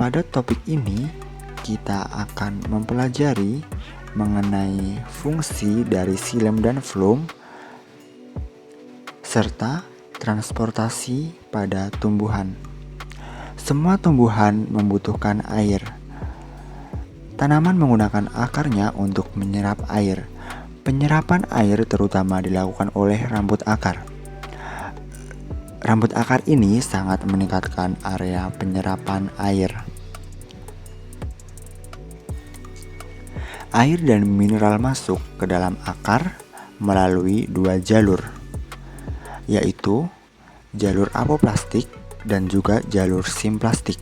Pada topik ini, kita akan mempelajari mengenai fungsi dari xilem dan floem serta transportasi pada tumbuhan. Semua tumbuhan membutuhkan air. Tanaman menggunakan akarnya untuk menyerap air. Penyerapan air terutama dilakukan oleh rambut akar. Rambut akar ini sangat meningkatkan area penyerapan air. Air dan mineral masuk ke dalam akar melalui dua jalur, yaitu jalur apoplastik dan juga jalur simplastik.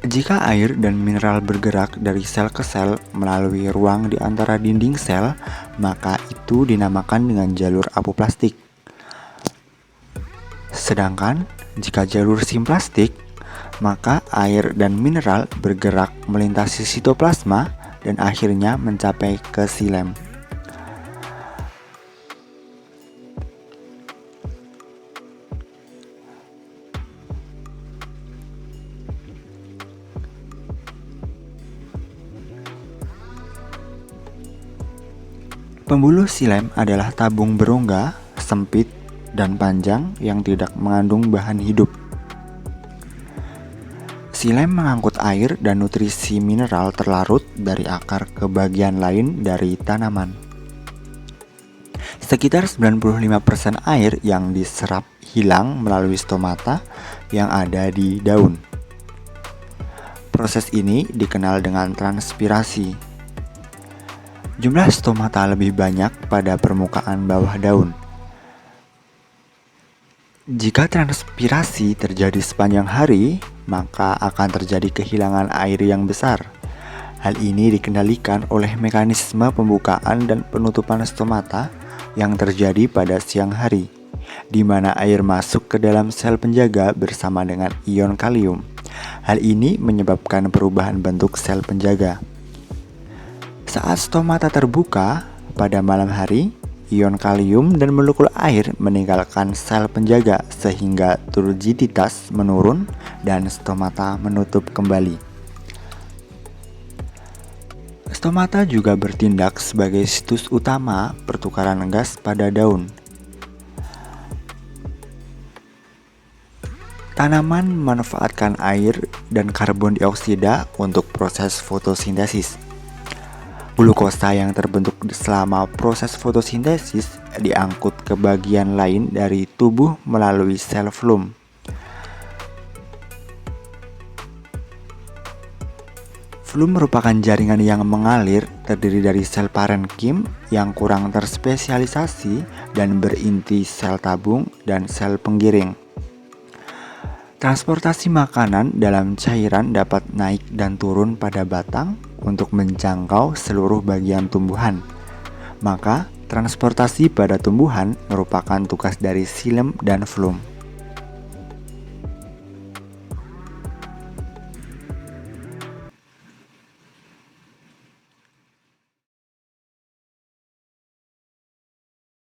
Jika air dan mineral bergerak dari sel ke sel melalui ruang di antara dinding sel, maka itu dinamakan dengan jalur apoplastik. Sedangkan jika jalur simplastik, maka air dan mineral bergerak melintasi sitoplasma dan akhirnya mencapai ke xilem. Pembuluh xilem adalah tabung berongga, sempit, dan panjang yang tidak mengandung bahan hidup. Xilem mengangkut air dan nutrisi mineral terlarut dari akar ke bagian lain dari tanaman. Sekitar 95% air yang diserap hilang melalui stomata yang ada di daun. Proses ini dikenal dengan transpirasi. Jumlah stomata lebih banyak pada permukaan bawah daun. Jika transpirasi terjadi sepanjang hari, maka akan terjadi kehilangan air yang besar. Hal ini dikendalikan oleh mekanisme pembukaan dan penutupan stomata yang terjadi pada siang hari, di mana air masuk ke dalam sel penjaga bersama dengan ion kalium. Hal ini menyebabkan perubahan bentuk sel penjaga. Saat stomata terbuka pada malam hari, ion kalium dan molekul air meninggalkan sel penjaga sehingga turgiditas menurun dan stomata menutup kembali. Stomata juga bertindak sebagai situs utama pertukaran gas pada daun. Tanaman memanfaatkan air dan karbon dioksida untuk proses fotosintesis. Glukosa yang terbentuk selama proses fotosintesis diangkut ke bagian lain dari tubuh melalui sel floem. Floem merupakan jaringan yang mengalir terdiri dari sel parenkim yang kurang terspesialisasi dan berinti sel tabung dan sel penggiring. Transportasi makanan dalam cairan dapat naik dan turun pada batang untuk menjangkau seluruh bagian tumbuhan. Maka, transportasi pada tumbuhan merupakan tugas dari xilem dan floem.